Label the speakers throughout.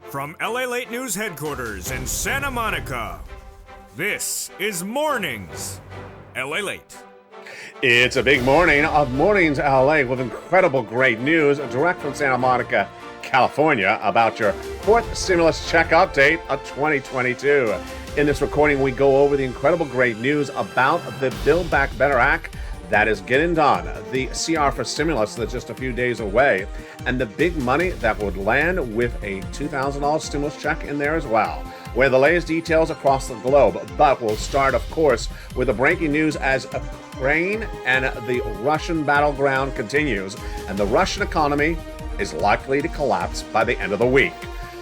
Speaker 1: From Lalate News headquarters in Santa Monica, this is Mornings Lalate.
Speaker 2: It's a big morning of Mornings LA with incredible great news direct from Santa Monica, California about your fourth stimulus check update of 2022. In this recording, we go over the incredible great news about the Build Back Better Act that is getting done, the CR for stimulus that's just a few days away, and the big money that would land with a $2,000 stimulus check in there as well. We're the latest details across the globe, but we'll start, of course, with the breaking news as Ukraine and the Russian battleground continues, and the Russian economy is likely to collapse by the end of the week.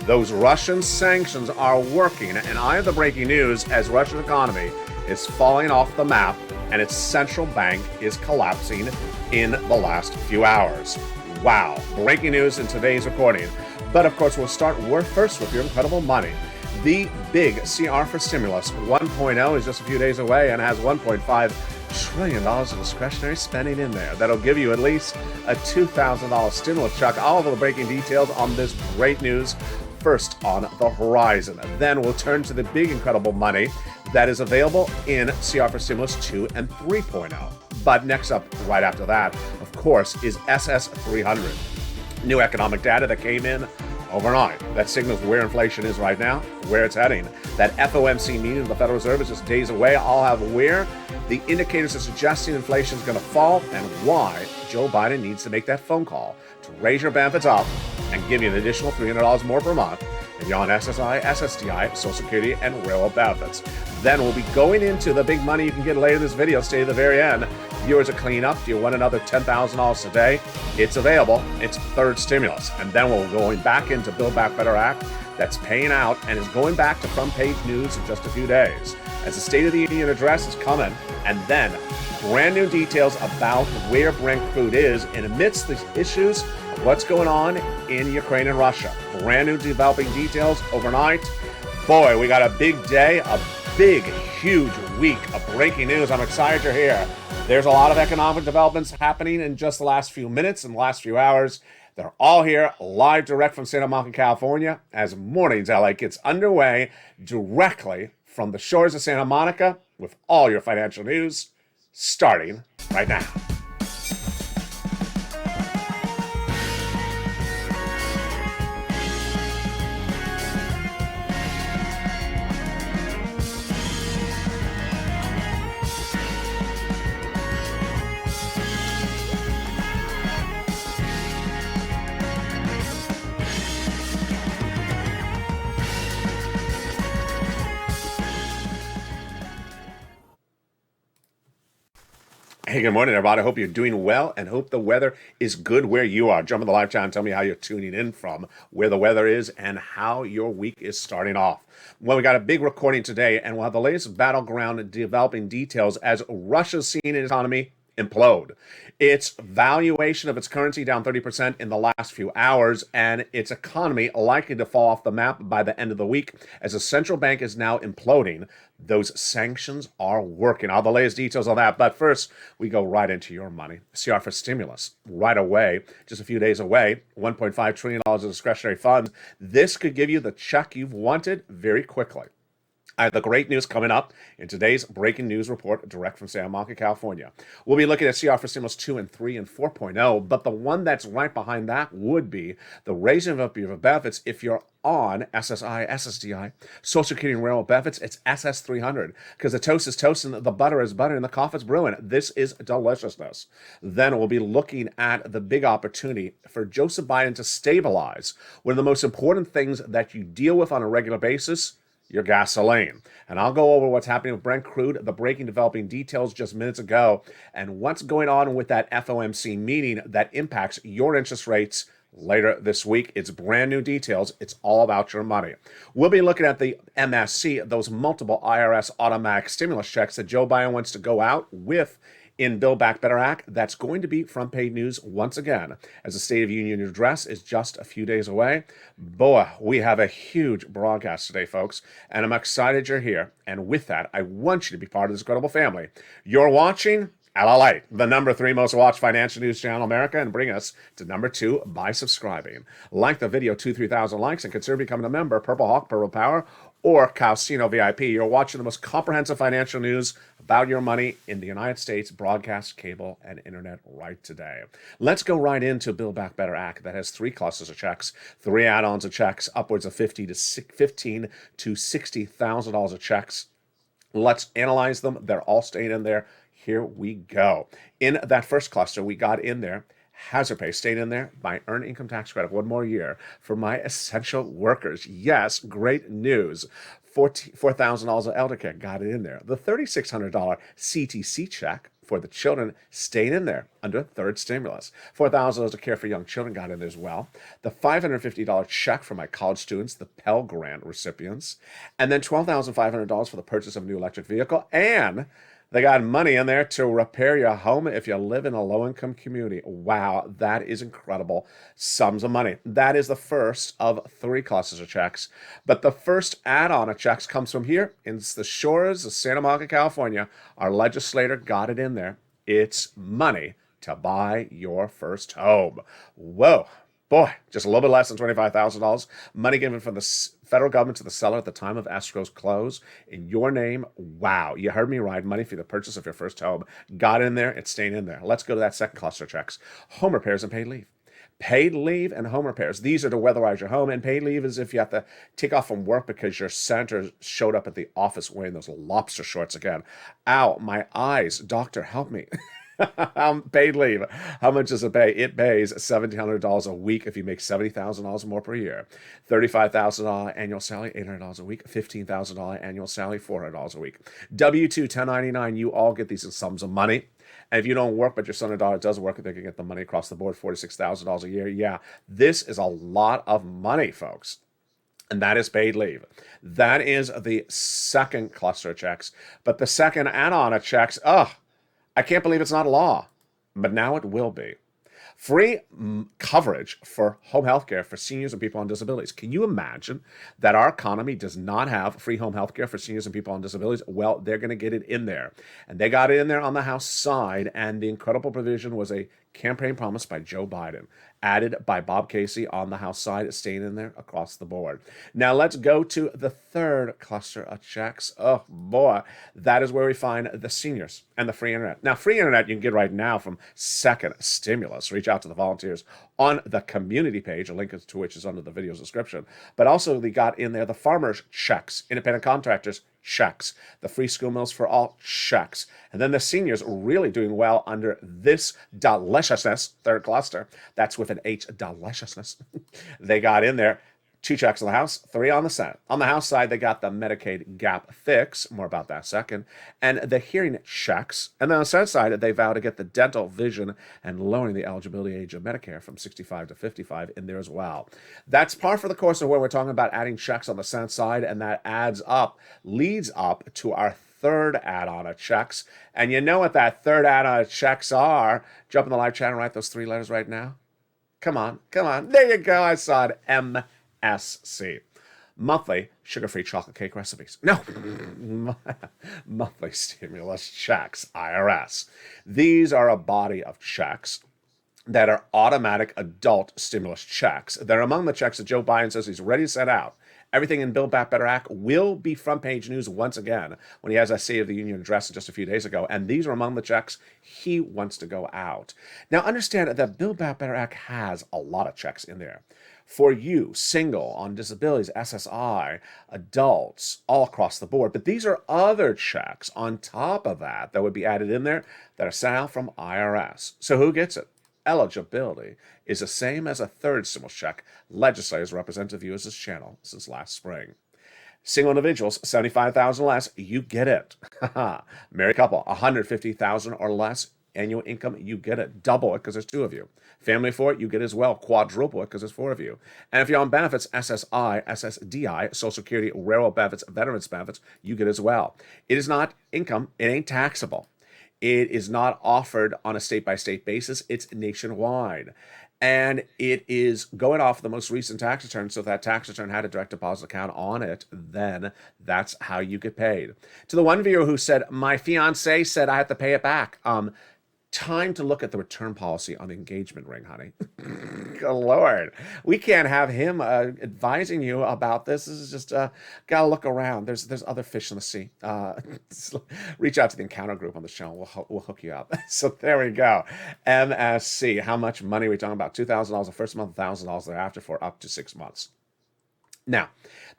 Speaker 2: Those Russian sanctions are working, and I have the breaking news as Russian economy is falling off the map and its central bank is collapsing in the last few hours. Wow, breaking news in today's recording. But of course, we'll start first with your incredible money. The big CR for stimulus 1.0 is just a few days away and has $1.5 trillion of discretionary spending in there. That'll give you at least a $2,000 stimulus check. All of the breaking details on this great news first on the horizon. Then we'll turn to the big incredible money that is available in CR for Stimulus 2 and 3.0. But next up, right after that, of course, is SS 300. New economic data that came in overnight that signals where inflation is right now, where it's heading. That FOMC meeting of the Federal Reserve is just days away. I'll have where the indicators are suggesting inflation is going to fall and why Joe Biden needs to make that phone call to raise your benefits up and give you an additional $300 more per month if you're on SSI, SSDI, Social Security, and railroad benefits. Then we'll be going into the big money you can get later in this video. Stay to the very end. Viewers are cleaning up. Do you want another $10,000 today? It's available. It's third stimulus. And then we're going back into Build Back Better Act that's paying out and is going back to front page news in just a few days. As the State of the Union address is coming, and then brand new details about where Brent crude is and amidst the issues of what's going on in Ukraine and Russia. Brand new developing details overnight. Boy, we got a big day, a big, huge week of breaking news. I'm excited you're here. There's a lot of economic developments happening in just the last few minutes and last few hours. They're all here live direct from Santa Monica, California, as Mornings LA gets underway directly from the shores of Santa Monica with all your financial news starting right now. Hey, good morning, everybody. I hope you're doing well and hope the weather is good where you are. Jump in the live chat and tell me how you're tuning in from, where the weather is, and how your week is starting off. Well, we got a big recording today, and we'll have the latest battleground developing details as Russia's seen its economy implode. Its valuation of its currency down 30% in the last few hours, and its economy likely to fall off the map by the end of the week as the central bank is now imploding. Those sanctions are working. All the latest details on that. But first, we go right into your money. CR for stimulus right away, just a few days away, $1.5 trillion of discretionary funds. This could give you the check you've wanted very quickly. I have the great news coming up in today's breaking news report direct from Santa Monica, California. We'll be looking at CR for Stimulus 2 and 3 and 4.0, but the one that's right behind that would be the raising of your benefits if you're on SSI, SSDI, Social Security and railroad benefits. It's SS 300 because the toast is toast and the butter is butter and the coffee's brewing. This is deliciousness. Then we'll be looking at the big opportunity for Joseph Biden to stabilize one of the most important things that you deal with on a regular basis, your gasoline. And I'll go over what's happening with Brent crude, the breaking developing details just minutes ago, and what's going on with that FOMC meeting that impacts your interest rates later this week. It's brand new details. It's all about your money. We'll be looking at the MSC, those multiple IRS automatic stimulus checks that Joe Biden wants to go out with in Build Back Better Act. That's going to be front page news once again, as the State of the Union address is just a few days away. Boy, we have a huge broadcast today, folks, and I'm excited you're here. And with that, I want you to be part of this incredible family. You're watching Lalate, the number 3 most watched financial news channel in America, and bring us to number 2 by subscribing. Like the video, 3,000 likes, and consider becoming a member, Purple Hawk, Purple Power, or Casino VIP. You're watching the most comprehensive financial news about your money in the United States, broadcast, cable, and internet right today. Let's go right into Build Back Better Act that has 3 clusters of checks, 3 add-ons of checks, upwards of $15,000 to $60,000 of checks. Let's analyze them. They're all staying in there. Here we go. In that first cluster, we got in there hazard pay, stayed in there. My earned income tax credit, 1 more year for my essential workers. Yes, great news. $4,000 of elder care, got it in there. The $3,600 CTC check for the children stayed in there under third stimulus. $4,000 of care for young children got in there as well. The $550 check for my college students, the Pell Grant recipients, and then $12,500 for the purchase of a new electric vehicle, and they got money in there to repair your home if you live in a low-income community. Wow, that is incredible sums of money. That is the first of 3 clusters of checks. But the first add-on of checks comes from here in the shores of Santa Monica, California. Our legislator got it in there. It's money to buy your first home. Whoa. Boy, just a little bit less than $25,000. Money given from the federal government to the seller at the time of escrow's close in your name. Wow, you heard me right. Money for the purchase of your first home. Got in there. It's staying in there. Let's go to that second cluster of checks. Home repairs and paid leave. Paid leave and home repairs. These are to weatherize your home. And paid leave is if you have to take off from work because your senator showed up at the office wearing those lobster shorts again. Ow, my eyes. Doctor, help me. Paid leave. How much does it pay? It pays $1,700 a week if you make $70,000 more per year. $35,000 annual salary, $800 a week. $15,000 annual salary, $400 a week. W-2, 1099, you all get these in sums of money. And if you don't work, but your son or daughter does work, they can get the money across the board, $46,000 a year. Yeah, this is a lot of money, folks. And that is paid leave. That is the second cluster of checks. But the second add-on of checks, I can't believe it's not law, but now it will be. Free coverage for home health care for seniors and people on disabilities. Can you imagine that our economy does not have free home health care for seniors and people on disabilities? Well, they're going to get it in there. And they got it in there on the House side, and the incredible provision was a campaign promise by Joe Biden, added by Bob Casey on the House side, staying in there across the board. Now let's go to the third cluster of checks. Oh boy, that is where we find the seniors and the free internet. Now, free internet you can get right now from second stimulus. Reach out to the volunteers on the community page, a link to which is under the video's description. But also they got in there the farmers checks, independent contractors checks, the free school meals for all checks. And then the seniors really doing well under this deliciousness, third cluster. That's with an H, deliciousness. They got in there 2 checks on the House, 3 on the Senate. On the House side, they got the Medicaid gap fix, more about that second, and the hearing checks. And then on the Senate side, they vow to get the dental, vision, and lowering the eligibility age of Medicare from 65 to 55 in there as well. That's par for the course of where we're talking about adding checks on the Senate side, and that leads up to our third add-on of checks. And you know what that third add-on of checks are. Jump in the live chat and write those 3 letters right now. Come on. There you go. I saw it. MSC. Monthly sugar-free chocolate cake recipes. No. Monthly stimulus checks, IRS. These are a body of checks that are automatic adult stimulus checks. They're among the checks that Joe Biden says he's ready to set out. Everything in Build Back Better Act will be front page news once again when he has that State of the Union address just a few days ago. And these are among the checks he wants to go out. Now, understand that Build Back Better Act has a lot of checks in there. For you, single, on disabilities, SSI, adults, all across the board. But these are other checks on top of that would be added in there that are sent out from IRS. So who gets it? Eligibility is the same as a third stimulus check legislators represent to view as this channel since last spring. Single individuals, $75,000 less, you get it. Married couple, $150,000 or less annual income, you get it. Double it because there's 2 of you. Family for it, you get it as well. Quadruple it because there's 4 of you. And if you're on benefits, SSI, SSDI, Social Security, railroad benefits, veterans benefits, you get it as well. It is not income. It ain't taxable. It is not offered on a state-by-state basis. It's nationwide. And it is going off the most recent tax return. So if that tax return had a direct deposit account on it, then that's how you get paid. To the one viewer who said, my fiance said I have to pay it back. Time to look at the return policy on the engagement ring, honey. Good Lord. We can't have him advising you about this. This is just, gotta look around. There's other fish in the sea. Reach out to the encounter group on the channel. We'll hook you up. So there we go. MSC. How much money are we talking about? $2,000 the first month, $1,000 thereafter for up to 6 months. Now,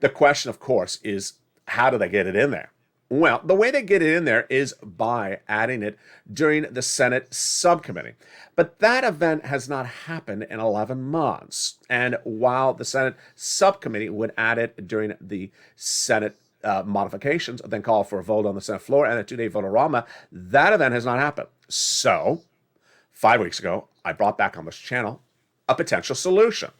Speaker 2: the question, of course, is how do they get it in there? Well, the way they get it in there is by adding it during the Senate subcommittee. But that event has not happened in 11 months. And while the Senate subcommittee would add it during the Senate modifications, then call for a vote on the Senate floor and a 2-day vote-a-rama, that event has not happened. So, 5 weeks ago, I brought back on this channel a potential solution.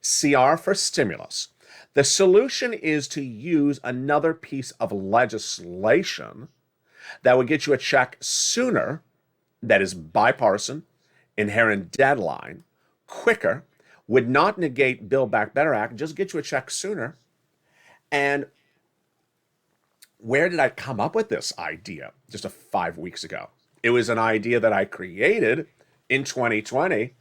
Speaker 2: CR for stimulus. The solution is to use another piece of legislation that would get you a check sooner, that is bipartisan, inherent deadline, quicker, would not negate Build Back Better Act, just get you a check sooner. And where did I come up with this idea just 5 weeks ago? It was an idea that I created in 2020,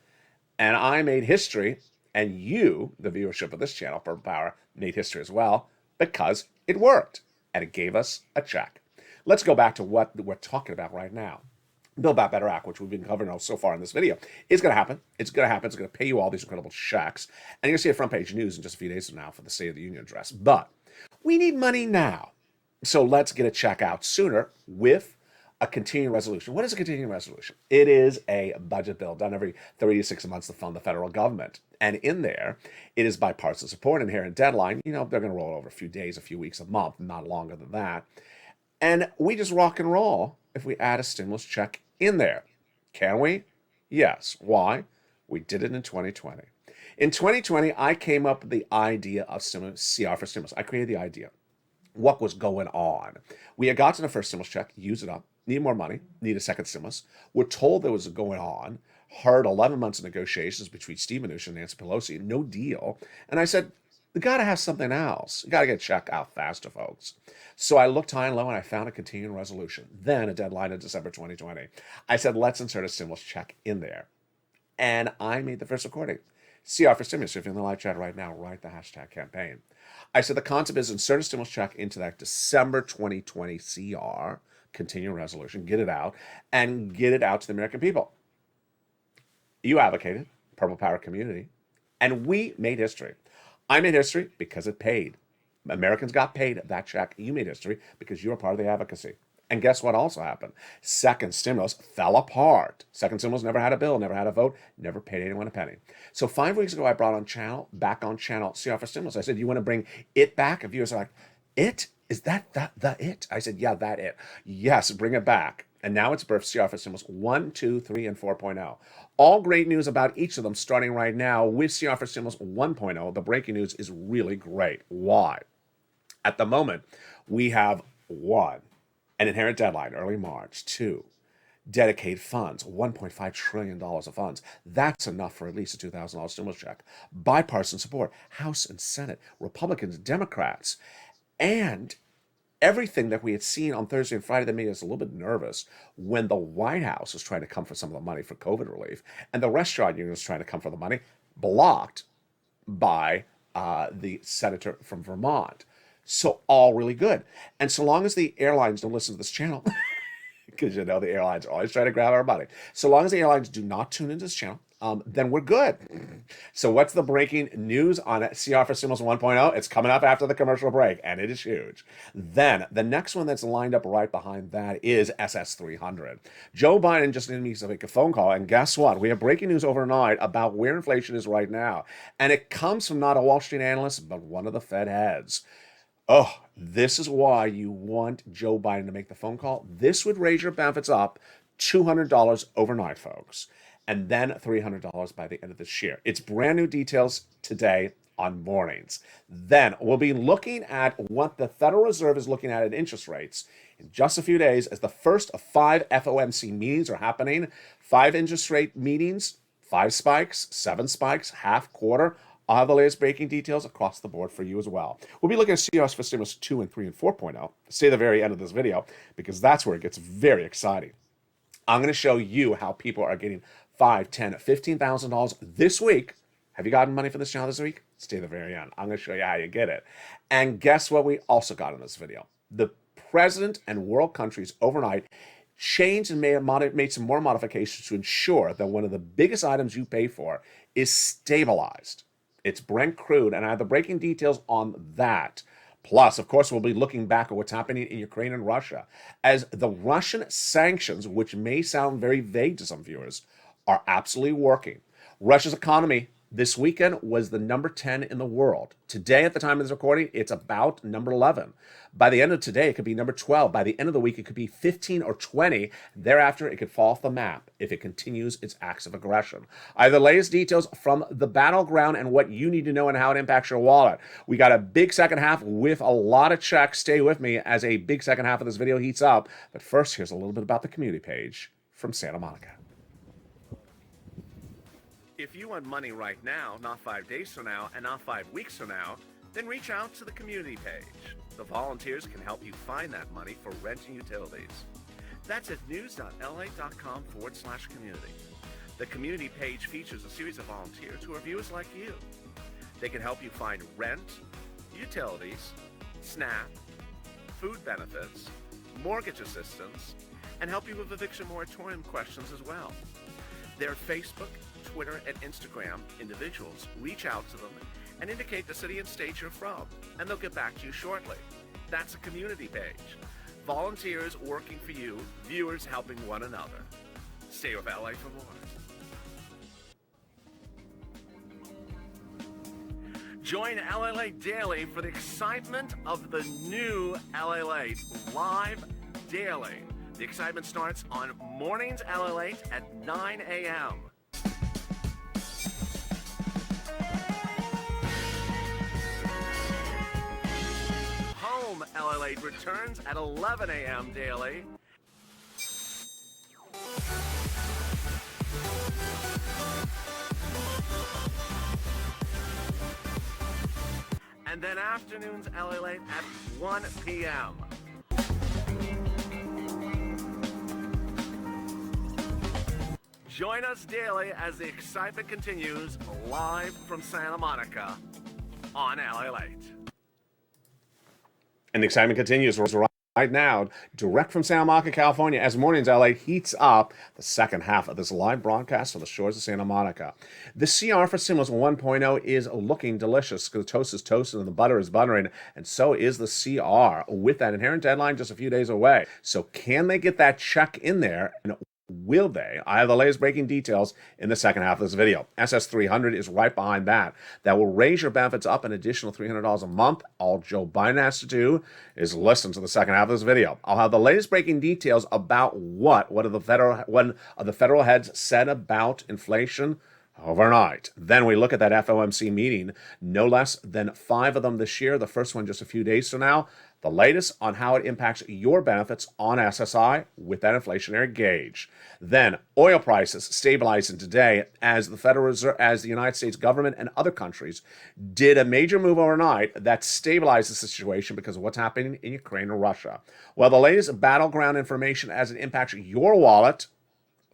Speaker 2: and I made history. And you, the viewership of this channel, Purple Power, made history as well because it worked and it gave us a check. Let's go back to what we're talking about right now. Build Back Better Act, which we've been covering so far in this video, is going to happen. It's going to happen. It's going to pay you all these incredible checks. And you're going to see a front page news in just a few days from now for the State of the Union address. But we need money now. So let's get a check out sooner with a continuing resolution. What is a continuing resolution? It is a budget bill done every 36 months to fund the federal government. And in there, it is bipartisan support, inherent deadline. You know, they're going to roll over a few days, a few weeks, a month, not longer than that. And we just rock and roll if we add a stimulus check in there. Can we? Yes. Why? We did it in 2020. In 2020, I came up with the idea of stimulus, CR for stimulus. I created the idea. What was going on? We had gotten the first stimulus check, use it up, need more money, need a second stimulus. We're told there was going on, heard 11 months of negotiations between Steve Mnuchin and Nancy Pelosi, no deal. And I said, we got to have something else. You got to get a check out faster, folks. So I looked high and low and I found a continuing resolution. Then a deadline in December 2020. I said, let's insert a stimulus check in there. And I made the first recording. CR for stimulus. If you're in the live chat right now, write the hashtag campaign. I said the concept is insert a stimulus check into that December 2020 CR, continuing resolution, get it out, and get it out to the American people. You advocated, Purple Power community, and we made history. I made history because it paid. Americans got paid that check. You made history because you were part of the advocacy. And guess what also happened? Second stimulus fell apart. Second stimulus never had a bill, never had a vote, never paid anyone a penny. So 5 weeks ago, I brought back on channel CR for stimulus. I said, you want to bring it back? And viewers are like, it? Is that the it? I said, yeah, that it. Yes, bring it back. And now it's birthed CR for stimulus 1, 2, 3, and 4.0. All great news about each of them starting right now with CR for stimulus 1.0. The breaking news is really great. Why? At the moment, we have 1, an inherent deadline, early March. 2, dedicate funds, $1.5 trillion of funds. That's enough for at least a $2,000 stimulus check. Bipartisan support, House and Senate, Republicans, Democrats, and everything that we had seen on Thursday and Friday that made us a little bit nervous when the White House was trying to come for some of the money for COVID relief and the restaurant union was trying to come for the money, blocked by the senator from Vermont. So all really good. And so long as the airlines don't listen to this channel, because you know the airlines are always trying to grab our money. So long as the airlines do not tune into this channel, then we're good. So what's the breaking news on CR for Stimulus 1.0? It's coming up after the commercial break, and it is huge. Then the next one that's lined up right behind that is SS300. Joe Biden just needs to make a phone call, and guess what? We have breaking news overnight about where inflation is right now. And it comes from not a Wall Street analyst, but one of the Fed heads. Oh, this is why you want Joe Biden to make the phone call. This would raise your benefits up $200 overnight, folks, and then $300 by the end of this year. It's brand new details today on Mornings. Then we'll be looking at what the Federal Reserve is looking at in interest rates in just a few days as the first of 5 FOMC meetings are happening. 5 interest rate meetings 5 spikes, 7 spikes, half, quarter. I'll have the latest breaking details across the board for you as well. We'll be looking at CRs for stimulus 2 and 3 and 4.0. Stay at the very end of this video because that's where it gets very exciting. I'm going to show you how people are getting $5, $10, $15,000 this week. Have you gotten money for this channel this week? Stay at the very end. I'm going to show you how you get it. And guess what we also got in this video? The president and world countries overnight changed and made some more modifications to ensure that one of the biggest items you pay for is stabilized. It's Brent crude, and I have the breaking details on that. Plus, of course, we'll be looking back at what's happening in Ukraine and Russia, as the Russian sanctions, which may sound very vague to some viewers, are absolutely working. Russia's economy this weekend was the number 10 in the world. Today, at the time of this recording, it's about number 11. By the end of today, it could be number 12. By the end of the week, it could be 15 or 20. Thereafter, it could fall off the map if it continues its acts of aggression. I have the latest details from the battleground and what you need to know and how it impacts your wallet. We got a big second half with a lot of checks. Stay with me as a big second half of this video heats up. But first, here's a little bit about the community page from Santa Monica. If you want money right now, not 5 days from now, and not 5 weeks from now, then reach out to the community page. The volunteers can help you find that money for rent and utilities. That's at news.la.com/community. The community page features a series of volunteers who are viewers like you. They can help you find rent, utilities, SNAP, food benefits, mortgage assistance, and help you with eviction moratorium questions as well. Their Facebook, Twitter, and Instagram individuals reach out to them and indicate the city and state you're from, and they'll get back to you shortly. That's a community page. Volunteers working for you, viewers helping one another. Stay with LA for more. Join Lalate Daily for the excitement of the new Lalate live daily. The excitement starts on Mornings Lalate at 9 a.m. Home Lalate returns at 11 a.m. daily. And then afternoons Lalate at 1 p.m. Join us daily as the excitement continues live from Santa Monica on Lalate. And the excitement continues right now, direct from Santa Monica, California, as Mornings LA heats up the second half of this live broadcast from the shores of Santa Monica. The CR for Stimulus 1.0 is looking delicious. The toast is toasted and the butter is buttering, and so is the CR, with that inherent deadline just a few days away. So can they get that check in there? And will they? I have the latest breaking details in the second half of this video. SS300 is right behind that. That will raise your benefits up an additional $300 a month. All Joe Biden has to do is listen to the second half of this video. I'll have the latest breaking details about one of the federal heads said about inflation overnight. Then we look at that FOMC meeting, no less than 5 of them this year, the first one just a few days from now. The latest on how it impacts your benefits on SSI with that inflationary gauge. Then oil prices stabilizing today as the Federal Reserve, as the United States government and other countries did a major move overnight that stabilized the situation because of what's happening in Ukraine and Russia. Well, the latest battleground information as it impacts your wallet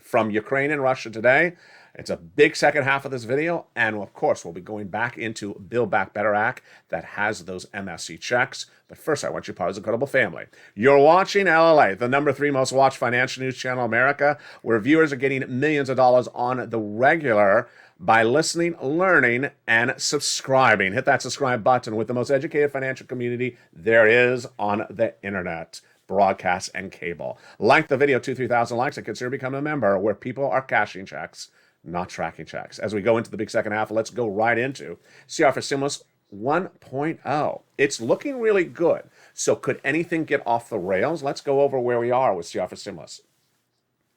Speaker 2: from Ukraine and Russia today. It's a big second half of this video, and of course, we'll be going back into Build Back Better Act that has those MSC checks. But first, I want you part of this incredible family. You're watching LLA, the number 3 most watched financial news channel in America, where viewers are getting millions of dollars on the regular by listening, learning, and subscribing. Hit that subscribe button with the most educated financial community there is on the internet. Broadcast and cable. Like the video, 2,000-3,000 likes, and consider becoming a member where people are cashing checks, not tracking checks. As we go into the big second half, let's go right into CR for Stimulus 1.0. It's looking really good. So could anything get off the rails? Let's go over where we are with CR for Stimulus.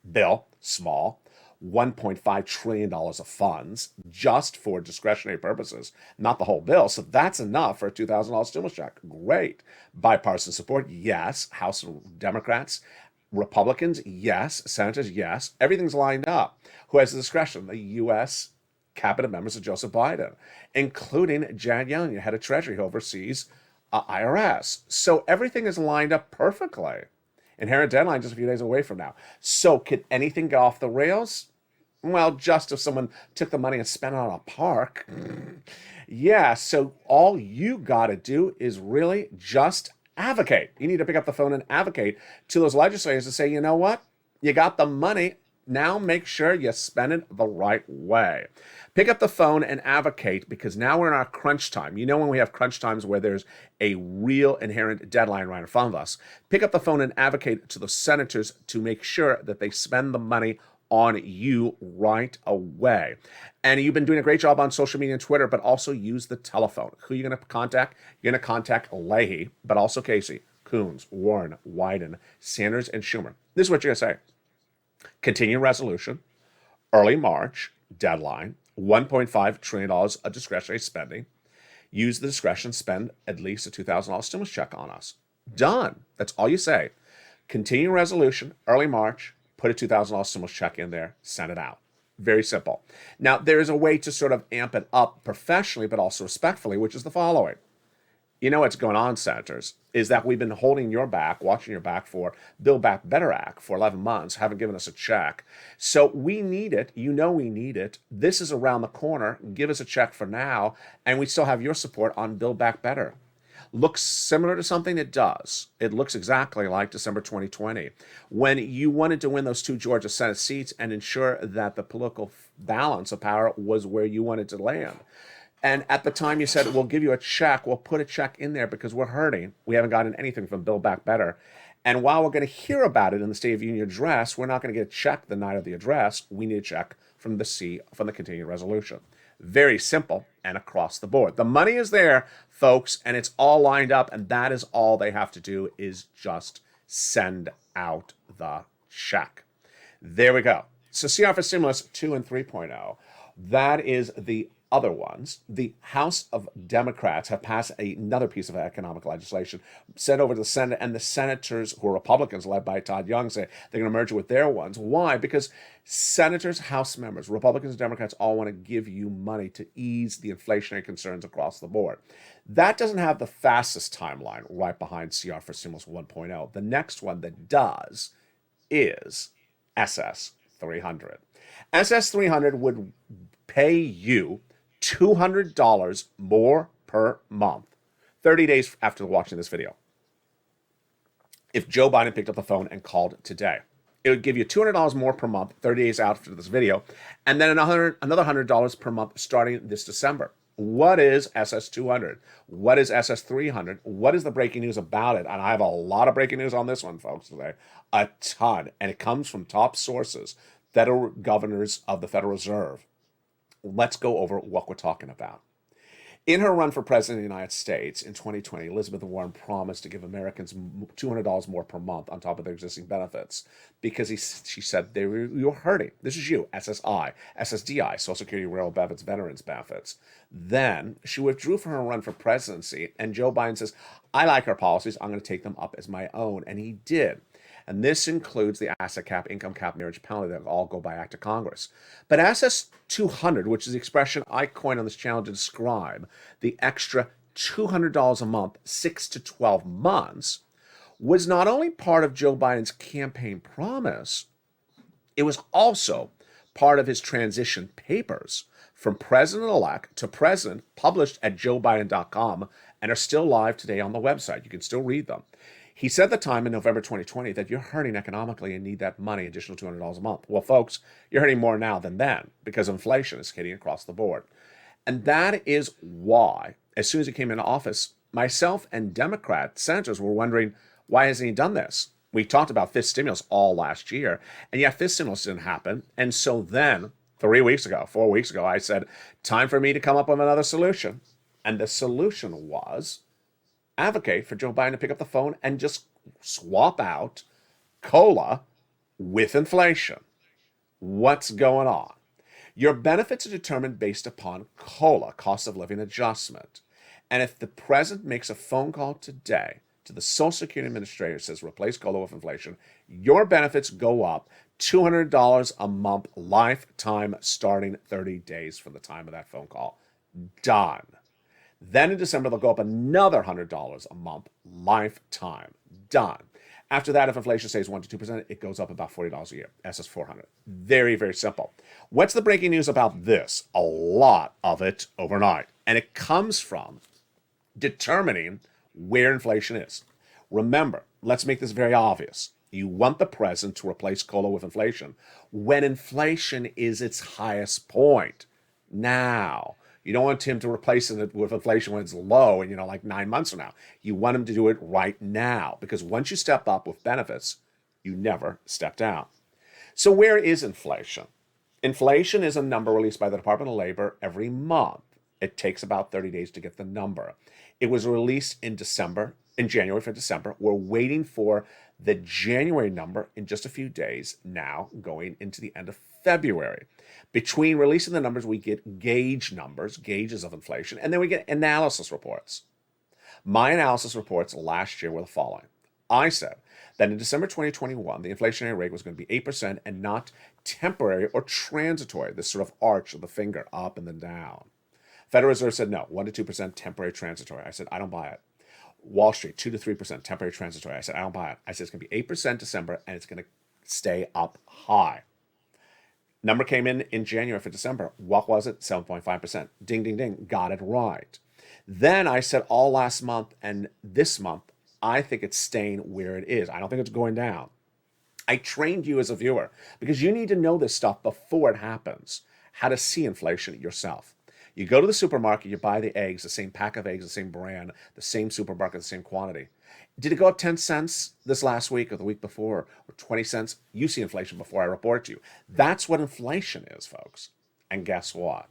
Speaker 2: Bill, small. $1.5 trillion of funds just for discretionary purposes, not the whole bill. So that's enough for a $2,000 stimulus check. Great. Bipartisan support, yes. House Democrats Republicans, yes. Senators, yes. Everything's lined up. Who has the discretion? The U.S. cabinet members of Joseph Biden, including Janet Yellen, head of Treasury, who oversees IRS. So everything is lined up perfectly. Inherent deadline just a few days away from now. So could anything go off the rails? Well, just if someone took the money and spent it on a park. Yeah, so all you got to do is really just advocate. You need to pick up the phone and advocate to those legislators to say, you know what? You got the money. Now make sure you spend it the right way. Pick up the phone and advocate, because now we're in our crunch time. You know, when we have crunch times where there's a real inherent deadline right in front of us, pick up the phone and advocate to the senators to make sure that they spend the money on you right away. And you've been doing a great job on social media and Twitter, but also use the telephone. Who are you going to contact? You're going to contact Leahy, but also Casey, Coons, Warren, Wyden, Sanders, and Schumer. This is what you're going to say. Continue resolution, early March, deadline, $1.5 trillion of discretionary spending. Use the discretion, spend at least a $2,000 stimulus check on us. Done. That's all you say. Continue resolution, early March, put a $2,000 stimulus check in there, send it out. Very simple. Now, there is a way to sort of amp it up professionally, but also respectfully, which is the following. You know what's going on, senators, is that we've been holding your back, watching your back for Build Back Better Act for 11 months, haven't given us a check. So we need it. You know we need it. This is around the corner. Give us a check for now, and we still have your support on Build Back Better. Looks similar to something? It does. It looks exactly like December 2020, when you wanted to win those 2 Georgia Senate seats and ensure that the political balance of power was where you wanted to land. And at the time you said, we'll give you a check, we'll put a check in there because we're hurting. We haven't gotten anything from Build Back Better. And while we're going to hear about it in the State of Union address, we're not going to get a check the night of the address. We need a check from the continuing resolution. Very simple and across the board. The money is there, folks, and it's all lined up, and that is all they have to do is just send out the check. There we go. So CR for Stimulus 2 and 3.0. That is the other ones. The House of Democrats have passed another piece of economic legislation, sent over to the Senate, and the senators who are Republicans, led by Todd Young, say they're going to merge it with their ones. Why? Because senators, House members, Republicans and Democrats all want to give you money to ease the inflationary concerns across the board. That doesn't have the fastest timeline right behind CR for Stimulus 1.0. The next one that does is SS 300. SS 300 would pay you $200 more per month 30 days after watching this video. If Joe Biden picked up the phone and called today, it would give you $200 more per month 30 days after this video, and then another $100 per month starting this December. What is SS 200? What is SS 300? What is the breaking news about it? And I have a lot of breaking news on this one, folks, today. A ton. And it comes from top sources, federal governors of the Federal Reserve. Let's go over what we're talking about. In her run for president of the United States in 2020, Elizabeth Warren promised to give Americans $200 more per month on top of their existing benefits because she said you're hurting. This is you, SSI, SSDI, Social Security, Rural Benefits, Veterans Benefits. Then she withdrew from her run for presidency, and Joe Biden says, I like her policies. I'm going to take them up as my own. And he did. And this includes the asset cap, income cap, marriage penalty that all go by act of Congress. But SS 200, which is the expression I coined on this channel to describe the extra $200 a month, 6 to 12 months, was not only part of Joe Biden's campaign promise, it was also part of his transition papers from president-elect to president, published at joebiden.com and are still live today on the website. You can still read them. He said at the time in November 2020 that you're hurting economically and need that money, additional $200 a month. Well, folks, you're hurting more now than then because inflation is hitting across the board. And that is why, as soon as he came into office, myself and Democrat senators were wondering, why hasn't he done this? We talked about fifth stimulus all last year, and yet fifth stimulus didn't happen. And so then, 4 weeks ago, I said, time for me to come up with another solution. And the solution was advocate for Joe Biden to pick up the phone and just swap out COLA with inflation. What's going on? Your benefits are determined based upon COLA, cost of living adjustment. And if the president makes a phone call today to the Social Security Administrator, says replace COLA with inflation, your benefits go up $200 a month, lifetime, starting 30 days from the time of that phone call. Done. Then in December, they'll go up another $100 a month, lifetime. Done. After that, if inflation stays 1 to 2%, it goes up about $40 a year. SS 400. Very, very simple. What's the breaking news about this? A lot of it overnight. And it comes from determining where inflation is. Remember, let's make this very obvious. You want the president to replace COLA with inflation when inflation is its highest point. Now, you don't want him to replace it with inflation when it's low and, like 9 months from now. You want him to do it right now, because once you step up with benefits, you never step down. So where is inflation? Inflation is a number released by the Department of Labor every month. It takes about 30 days to get the number. It was released in January for December. We're waiting for the January number in just a few days now, going into the end of February. Between releasing the numbers, we get gauges of inflation, and then we get analysis reports. My analysis reports last year were the following. I said that in December 2021, the inflationary rate was going to be 8% and not temporary or transitory, this sort of arch of the finger up and then down. Federal Reserve said no, 1 to 2% temporary transitory. I said, I don't buy it. Wall Street, 2 to 3% temporary transitory. I said, I don't buy it. I said, it's going to be 8% December, and it's going to stay up high. Number came in January for December. What was it? 7.5%. Ding, ding, ding. Got it right. Then I said all last month and this month, I think it's staying where it is. I don't think it's going down. I trained you as a viewer because you need to know this stuff before it happens, how to see inflation yourself. You go to the supermarket, you buy the eggs, the same pack of eggs, the same brand, the same supermarket, the same quantity. Did it go up 10 cents this last week or the week before, or 20 cents? You see inflation before I report to you. That's what inflation is, folks. And guess what?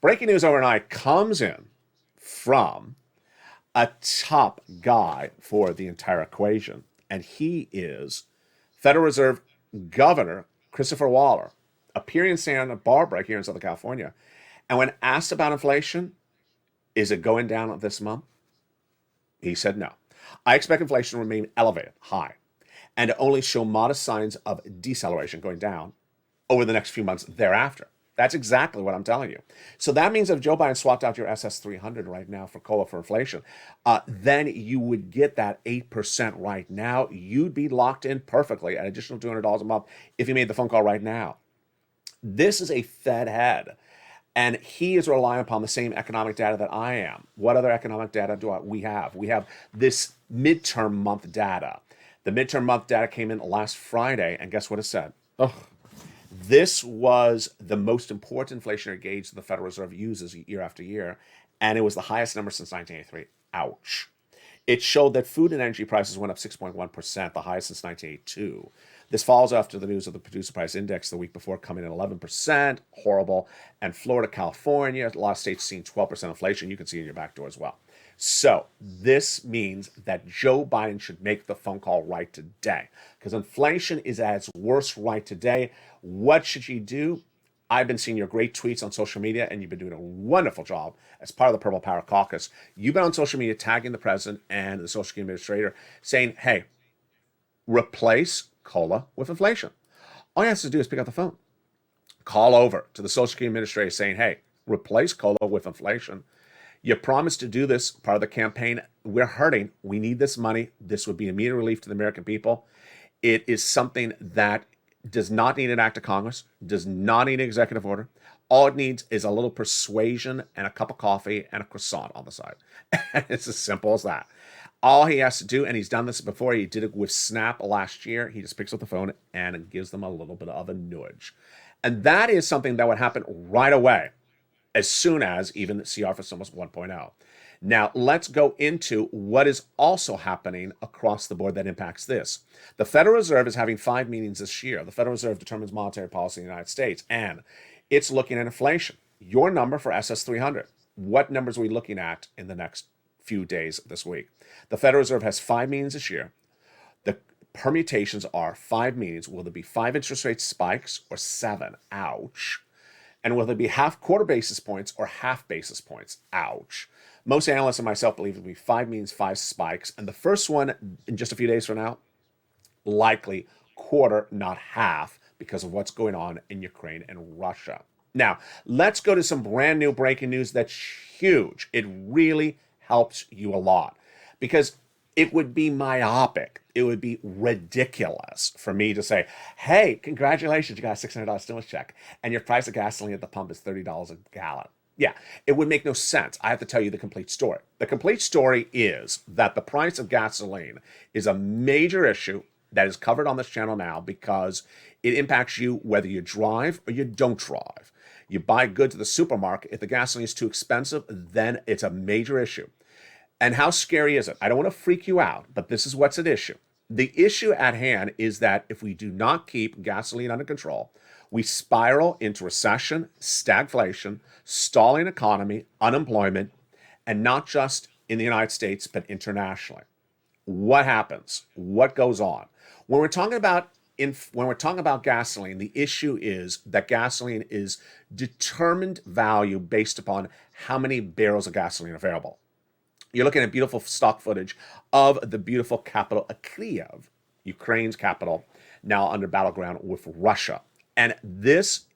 Speaker 2: Breaking news overnight comes in from a top guy for the entire equation, and he is Federal Reserve Governor Christopher Waller, appearing in Santa Barbara here in Southern California. And when asked about inflation, is it going down this month? He said no. I expect inflation to remain elevated, high, and to only show modest signs of deceleration, going down, over the next few months thereafter. That's exactly what I'm telling you. So that means if Joe Biden swapped out your SS 300 right now for COLA for inflation, then you would get that 8% right now. You'd be locked in perfectly at additional $200 a month if you made the phone call right now. This is a Fed head. And he is relying upon the same economic data that I am. What other economic data do we have? We have this midterm month data. The midterm month data came in last Friday, and guess what it said? Ugh. This was the most important inflationary gauge the Federal Reserve uses year after year, and it was the highest number since 1983. Ouch. It showed that food and energy prices went up 6.1%, the highest since 1982. This follows after the news of the Producer Price Index the week before coming in 11%, horrible. And Florida, California, a lot of states seeing 12% inflation. You can see in your back door as well. So this means that Joe Biden should make the phone call right today, because inflation is at its worst right today. What should he do? I've been seeing your great tweets on social media, and you've been doing a wonderful job as part of the Purple Power Caucus. You've been on social media tagging the president and the Social Security Administrator saying, hey, replace COLA with inflation. All you have to do is pick up the phone. Call over to the Social Security Administrator saying, hey, replace COLA with inflation. You promised to do this, part of the campaign. We're hurting. We need this money. This would be immediate relief to the American people. It is something that does not need an act of Congress, does not need an executive order. All it needs is a little persuasion and a cup of coffee and a croissant on the side. It's as simple as that. All he has to do, and he's done this before, he did it with Snap last year, he just picks up the phone and gives them a little bit of a nudge. And that is something that would happen right away, as soon as even CR for Stimulus 1.0. Now, let's go into what is also happening across the board that impacts this. The Federal Reserve is having 5 meetings this year. The Federal Reserve determines monetary policy in the United States, and it's looking at inflation. Your number for SS 300. What numbers are we looking at in the next few days this week? The Federal Reserve has 5 meetings this year. The permutations are 5 meetings. Will there be 5 interest rate spikes or 7? Ouch. And will they be quarter basis points or half basis points? Ouch. Most analysts and myself believe it will be 5 means 5 spikes. And the first one in just a few days from now, likely quarter, not half, because of what's going on in Ukraine and Russia. Now, let's go to some brand new breaking news that's huge. It really helps you a lot because it would be myopic. It would be ridiculous for me to say, hey, congratulations, you got a $600 stimulus check, and your price of gasoline at the pump is $30 a gallon. Yeah, it would make no sense. I have to tell you the complete story. The complete story is that the price of gasoline is a major issue that is covered on this channel now because it impacts you whether you drive or you don't drive. You buy goods at the supermarket. If the gasoline is too expensive, then it's a major issue. And how scary is it? I don't want to freak you out, but this is what's at issue. The issue at hand is that if we do not keep gasoline under control, we spiral into recession, stagflation, stalling economy, unemployment, and not just in the United States, but internationally. What happens? What goes on? When we're talking about gasoline, the issue is that gasoline is determined value based upon how many barrels of gasoline are available. You're looking at beautiful stock footage of the beautiful capital of Kyiv, Ukraine's capital, now under battleground with Russia. And this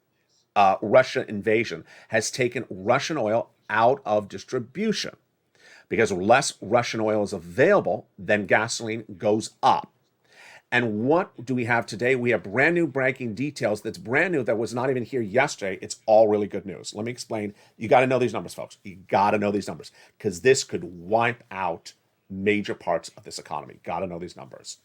Speaker 2: Russia invasion has taken Russian oil out of distribution because less Russian oil is available, then gasoline goes up. And what do we have today? We have brand new breaking details that's brand new that was not even here yesterday. It's all really good news. Let me explain. You got to know these numbers, folks. You got to know these numbers because this could wipe out major parts of this economy. Got to know these numbers.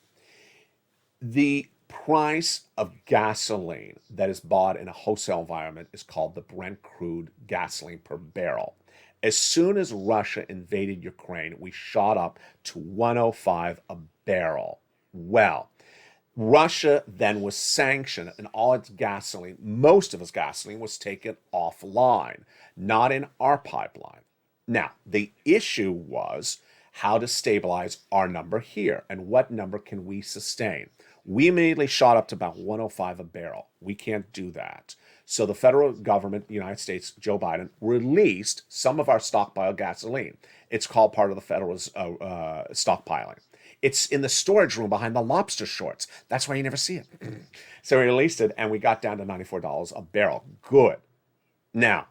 Speaker 2: The price of gasoline that is bought in a wholesale environment is called the Brent crude gasoline per barrel. As soon as Russia invaded Ukraine, we shot up to 105 a barrel. Well, Russia then was sanctioned and all its gasoline, most of its gasoline was taken offline, not in our pipeline. Now, the issue was how to stabilize our number here and what number can we sustain. We immediately shot up to about 105 a barrel. We can't do that. So the federal government, the United States, Joe Biden, released some of our stockpile gasoline. It's called part of the federal stockpiling. It's in the storage room behind the lobster shorts. That's why you never see it. So we released it and we got down to $94 a barrel. Good. Now,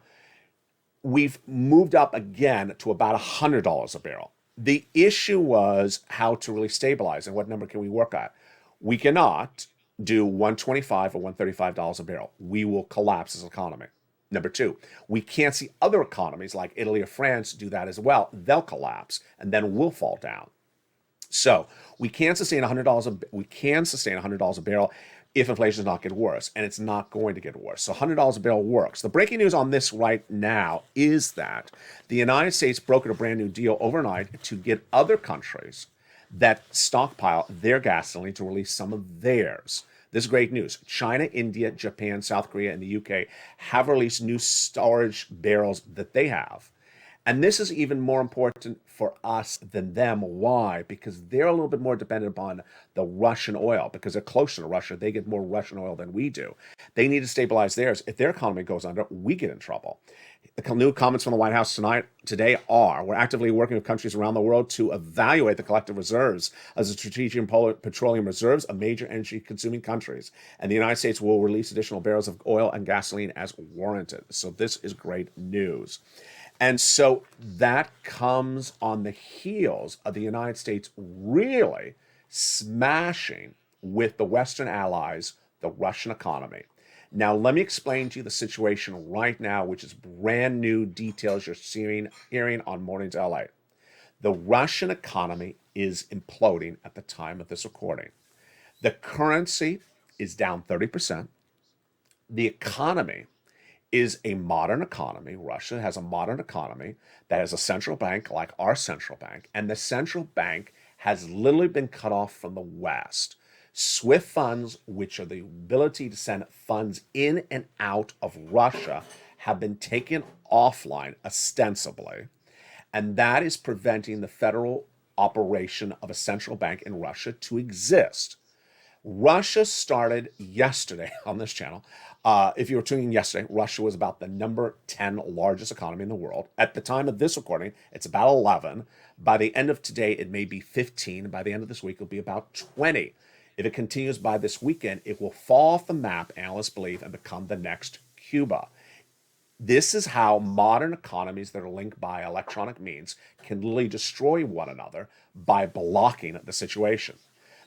Speaker 2: we've moved up again to about $100 a barrel. The issue was how to really stabilize and what number can we work at. We cannot do $125 or $135 a barrel. We will collapse as an economy. Number two, we can't see other economies like Italy or France do that as well. They'll collapse and then we'll fall down. So we can sustain $100 a barrel if inflation does not get worse, and it's not going to get worse. So $100 a barrel works. The breaking news on this right now is that the United States brokered a brand new deal overnight to get other countries that stockpile their gasoline to release some of theirs. This is great news. China, India, Japan, South Korea, and the UK have released new storage barrels that they have. And this is even more important for us than them. Why? Because they're a little bit more dependent upon the Russian oil. Because they're closer to Russia, they get more Russian oil than we do. They need to stabilize theirs. If their economy goes under, we get in trouble. The new comments from the White House today are, we're actively working with countries around the world to evaluate the collective reserves as the strategic petroleum reserves of major energy-consuming countries. And the United States will release additional barrels of oil and gasoline as warranted. So this is great news. And so that comes on the heels of the United States really smashing with the Western allies, the Russian economy. Now, let me explain to you the situation right now, which is brand new details you're hearing on Mornings LA. The Russian economy is imploding at the time of this recording. The currency is down 30%. The economy is a modern economy. Russia has a modern economy that has a central bank like our central bank, and the central bank has literally been cut off from the West. SWIFT funds, which are the ability to send funds in and out of Russia, have been taken offline ostensibly, and that is preventing the federal operation of a central bank in Russia to exist. Russia started yesterday on this channel. If you were tuning in yesterday, Russia was about the number 10 largest economy in the world. At the time of this recording, it's about 11. By the end of today, it may be 15. By the end of this week, it'll be about 20. If it continues by this weekend, it will fall off the map, analysts believe, and become the next Cuba. This is how modern economies that are linked by electronic means can literally destroy one another by blocking the situation.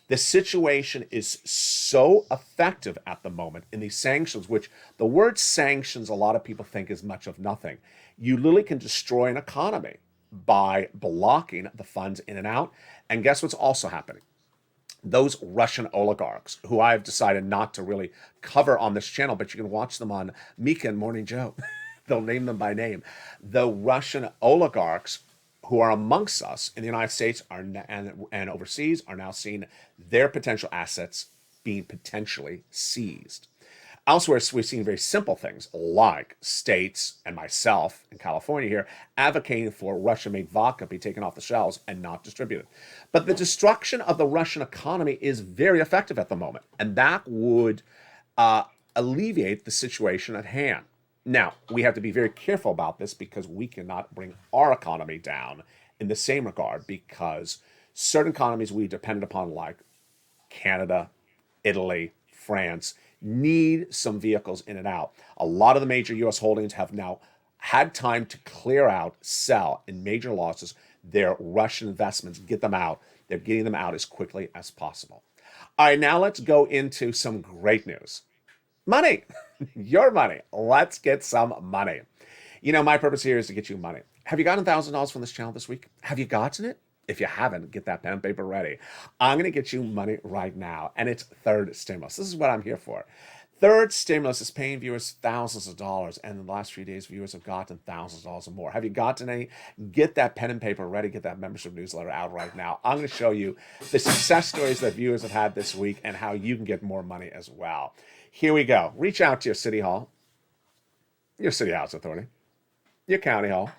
Speaker 2: The situation is so effective at the moment in these sanctions, which the word sanctions, a lot of people think is much of nothing. You literally can destroy an economy by blocking the funds in and out. And guess what's also happening? Those Russian oligarchs, who I've decided not to really cover on this channel, but you can watch them on Mika and Morning Joe. They'll name them by name. The Russian oligarchs who are amongst us in the United States and overseas are now seeing their potential assets being potentially seized. Elsewhere, we've seen very simple things like states and myself in California here advocating for Russian-made vodka be taken off the shelves and not distributed. But the destruction of the Russian economy is very effective at the moment, and that would alleviate the situation at hand. Now, we have to be very careful about this because we cannot bring our economy down in the same regard, because certain economies we depended upon, like Canada, Italy, France, need some vehicles in and out. A lot of the major U.S. holdings have now had time to clear out, sell in major losses their Russian investments, get them out. They're getting them out as quickly as possible. All right, now let's go into some great news. Money, your money. Let's get some money. You know, my purpose here is to get you money. Have you gotten $1,000 from this channel this week? Have you gotten it? If you haven't, get that pen and paper ready. I'm going to get you money right now, and it's third stimulus. This is what I'm here for. Third stimulus is paying viewers thousands of dollars, and in the last few days, viewers have gotten thousands of dollars or more. Have you gotten any? Get that pen and paper ready. Get that membership newsletter out right now. I'm going to show you the success stories that viewers have had this week and how you can get more money as well. Here we go. Reach out to your city hall, your city house authority, your county hall,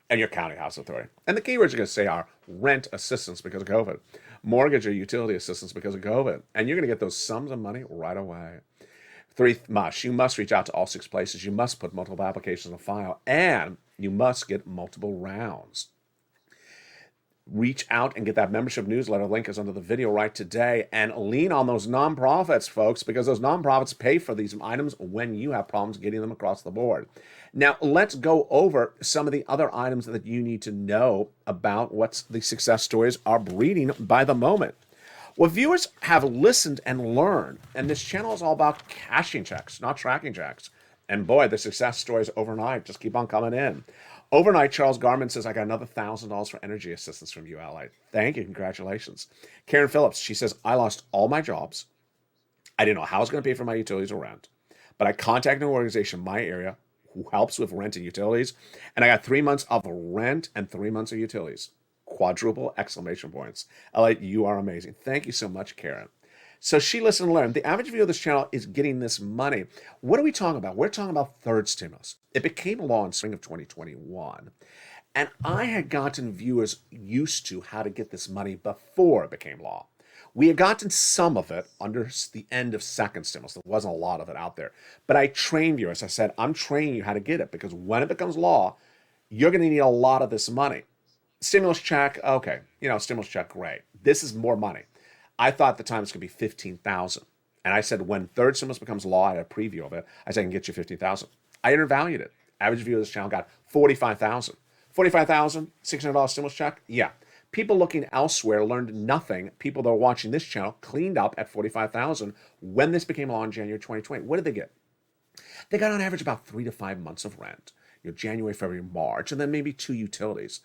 Speaker 2: and your county house authority. And the keywords you're going to say are rent assistance because of COVID, mortgage or utility assistance because of COVID. And you're going to get those sums of money right away. You must reach out to all 6 places. You must put multiple applications in a file, and you must get multiple rounds. Reach out and get that membership newsletter. Link is under the video right today. And lean on those nonprofits, folks, because those nonprofits pay for these items when you have problems getting them across the board. Now, let's go over some of the other items that you need to know about what the success stories are breeding by the moment. Well, viewers have listened and learned, and this channel is all about cashing checks, not tracking checks. And boy, the success stories overnight just keep on coming in. Overnight, Charles Garman says, I got another $1,000 for energy assistance from you, Lalate. Thank you. Congratulations. Karen Phillips, she says, I lost all my jobs. I didn't know how I was going to pay for my utilities or rent, but I contacted an organization in my area who helps with rent and utilities, and I got 3 months of rent and 3 months of utilities. Quadruple exclamation points. Lalate, you are amazing. Thank you so much, Karen. So she listened and learned. The average viewer of this channel is getting this money. What are we talking about? We're talking about third stimulus. It became law in spring of 2021. And I had gotten viewers used to how to get this money before it became law. We had gotten some of it under the end of second stimulus. There wasn't a lot of it out there. But I trained viewers. I said, I'm training you how to get it, because when it becomes law, you're going to need a lot of this money. Stimulus check, okay. Stimulus check, great. This is more money. I thought at the time it's going to be $15,000. And I said, when third stimulus becomes law, I had a preview of it. I said, I can get you $15,000. I undervalued it. Average viewer of this channel got $45,000. $45,000, $600 stimulus check? Yeah. People looking elsewhere learned nothing. People that are watching this channel cleaned up at $45,000 when this became law in January 2020. What did they get? They got on average about 3 to 5 months of rent. January, February, March, and then maybe 2 utilities.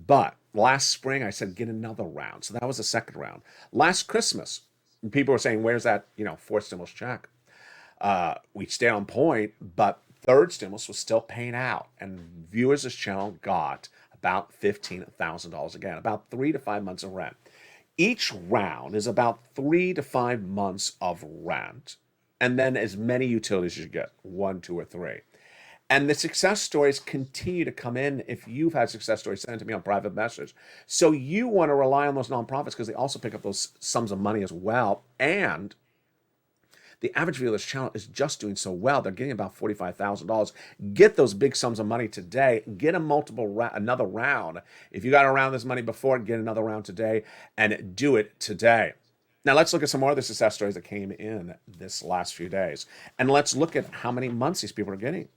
Speaker 2: But last spring, I said, get another round. So that was the second round. Last Christmas, people were saying, where's that, fourth stimulus check? We stayed on point, but third stimulus was still paying out. And viewers of this channel got about $15,000 again, about 3 to 5 months of rent. Each round is about 3 to 5 months of rent, and then as many utilities as you get, 1, 2, or 3. And the success stories continue to come in. If you've had success stories, send it to me on private message. So you want to rely on those nonprofits because they also pick up those sums of money as well. And the average viewer of this channel is just doing so well. They're getting about $45,000. Get those big sums of money today. Get another round. If you got around this money before, get another round today and do it today. Now let's look at some more of the success stories that came in this last few days. And let's look at how many months these people are getting.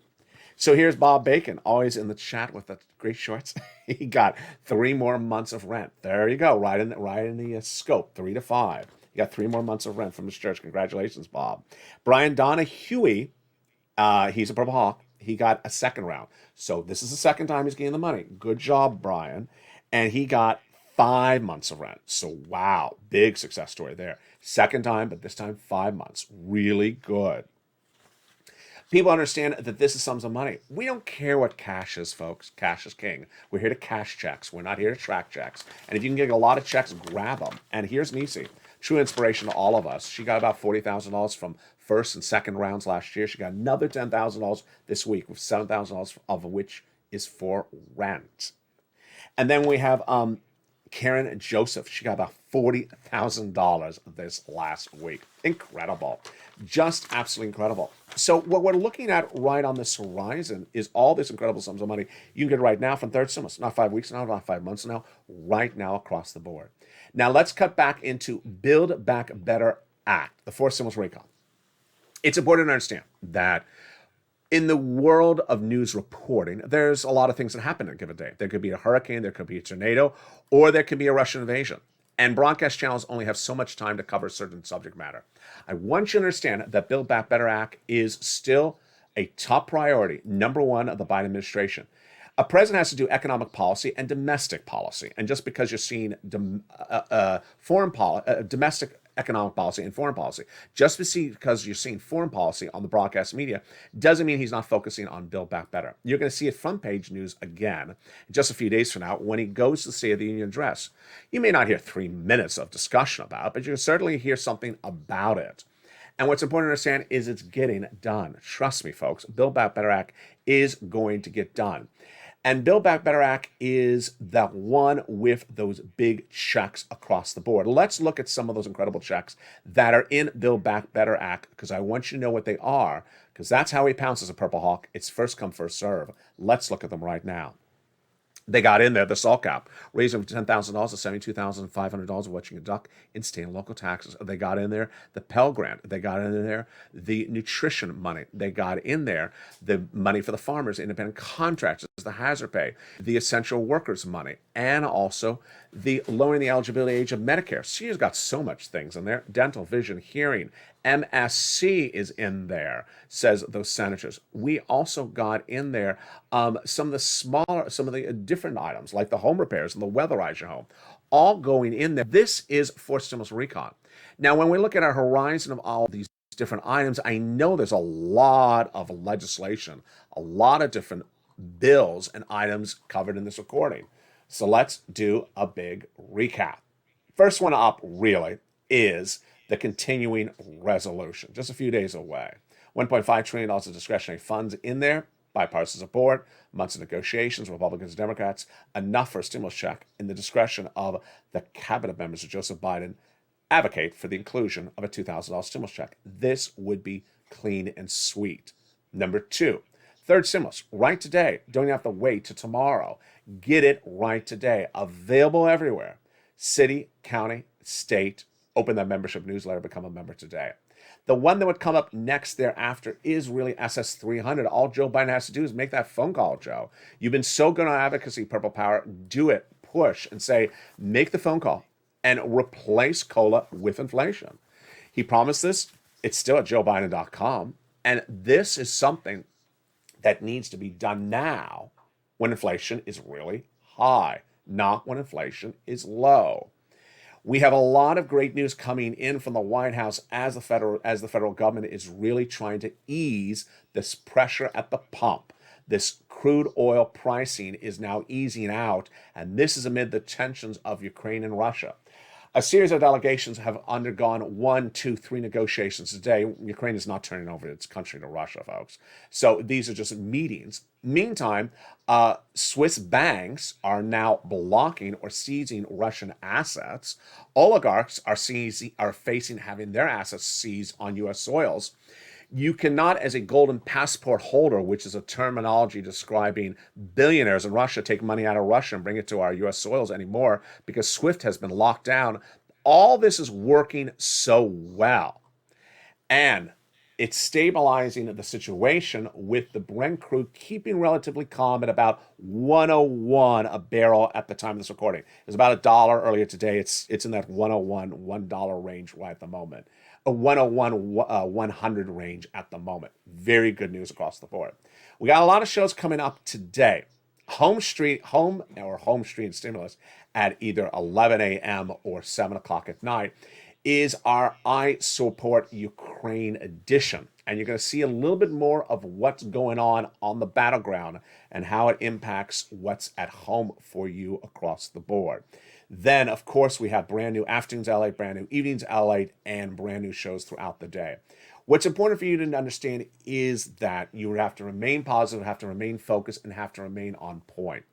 Speaker 2: So here's Bob Bacon, always in the chat with the great shorts. He got 3 more months of rent. There you go, right in the scope, 3 to 5. You got 3 more months of rent from his church. Congratulations, Bob. Brian Donahue, he's a Purple Hawk. He got a second round. So this is the second time he's getting the money. Good job, Brian. And he got 5 months of rent. So wow, big success story there. Second time, but this time 5 months. Really good. People understand that this is sums of money. We don't care what cash is, folks. Cash is king. We're here to cash checks. We're not here to track checks. And if you can get a lot of checks, grab them. And here's Nisi, true inspiration to all of us. She got about $40,000 from first and second rounds last year. She got another $10,000 this week, with $7,000 of which is for rent. And then we have Karen Joseph. She got about $40,000 this last week. Incredible. Just absolutely incredible. So what we're looking at right on this horizon is all this incredible sums of money you can get right now from third stimulus. Not 5 weeks now, not 5 months now, right now across the board. Now let's cut back into Build Back Better Act, the fourth stimulus recall. It's important to understand that in the world of news reporting, there's a lot of things that happen in a given day. There could be a hurricane, there could be a tornado, or there could be a Russian invasion. And broadcast channels only have so much time to cover certain subject matter. I want you to understand that Build Back Better Act is still a top priority, number one of the Biden administration. A president has to do economic policy and domestic policy. And just because you're seeing domestic economic policy and foreign policy, just because you're seeing foreign policy on the broadcast media, doesn't mean he's not focusing on Build Back Better. You're going to see it front page news again just a few days from now when he goes to the State of the Union address. You may not hear 3 minutes of discussion about it, but you can certainly hear something about it. And what's important to understand is it's getting done. Trust me, folks, Build Back Better Act is going to get done. And Build Back Better Act is the one with those big checks across the board. Let's look at some of those incredible checks that are in Build Back Better Act, because I want you to know what they are, because that's how he pounces a Purple Hawk. It's first come, first serve. Let's look at them right now. They got in there the salt cap, raising from $10,000 to $72,500 of what you can deduct in state and local taxes. They got in there the Pell Grant. They got in there the nutrition money. They got in there the money for the farmers, independent contractors, the hazard pay, the essential workers money, and also the lowering the eligibility age of Medicare. She's got so much things in there. Dental, vision, hearing, MSC is in there, says those senators. We also got in there some of the different items like the home repairs and the weatherize your home, all going in there. This is fourth stimulus recon. Now, when we look at our horizon of all these different items, I know there's a lot of legislation, a lot of different bills and items covered in this recording. So let's do a big recap. First one up really is the continuing resolution, just a few days away. $1.5 trillion of discretionary funds in there, bipartisan support, months of negotiations, Republicans and Democrats, enough for a stimulus check in the discretion of the cabinet members of Joseph Biden advocate for the inclusion of a $2,000 stimulus check. This would be clean and sweet. Number 2, third stimulus, right today. Don't even have to wait till tomorrow. Get it right today. Available everywhere. City, county, state. Open that membership newsletter, become a member today. The one that would come up next thereafter is really SS300. All Joe Biden has to do is make that phone call, Joe. You've been so good on advocacy, Purple Power. Do it. Push and say, make the phone call and replace COLA with inflation. He promised this. It's still at joebiden.com. And this is something that needs to be done now when inflation is really high, not when inflation is low. We have a lot of great news coming in from the White House as the federal government is really trying to ease this pressure at the pump. This crude oil pricing is now easing out, and this is amid the tensions of Ukraine and Russia. A series of delegations have undergone 1, 2, 3 negotiations today. Ukraine is not turning over its country to Russia, folks. So these are just meetings. Meantime, Swiss banks are now blocking or seizing Russian assets. Oligarchs are facing having their assets seized on U.S. soils. You cannot, as a golden passport holder, which is a terminology describing billionaires in Russia, take money out of Russia and bring it to our U.S. soils anymore because SWIFT has been locked down. All this is working so well. And it's stabilizing the situation with the Brent crude keeping relatively calm at about 101 a barrel at the time of this recording. It was about $1 earlier today. It's in that 101, $1 range right at the moment. A 101, 100 range at the moment. Very good news across the board. We got a lot of shows coming up today. Home Street and Stimulus at either 11 a.m. or 7 o'clock at night is our I Support Ukraine edition. And you're going to see a little bit more of what's going on the battleground and how it impacts what's at home for you across the board. Then, of course, we have brand new Afternoons Lalate, brand new Evenings Lalate, and brand new shows throughout the day. What's important for you to understand is that you have to remain positive, have to remain focused, and have to remain on point.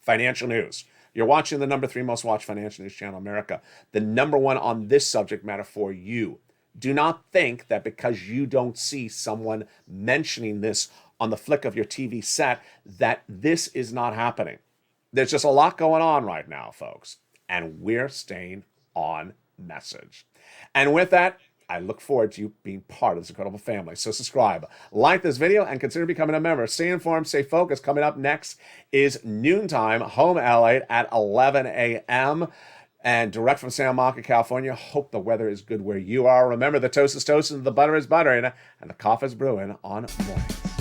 Speaker 2: Financial news. You're watching the number 3 most watched financial news channel in America, the number 1 on this subject matter for you. Do not think that because you don't see someone mentioning this on the flick of your TV set that this is not happening. There's just a lot going on right now, folks, and we're staying on message. And with that, I look forward to you being part of this incredible family. So subscribe, like this video, and consider becoming a member. Stay informed, stay focused. Coming up next is Noontime, Home LA at 11 a.m. and direct from Santa Monica, California. Hope the weather is good where you are. Remember, the toast is toasting, the butter is buttering, and the coffee is brewing on mornings.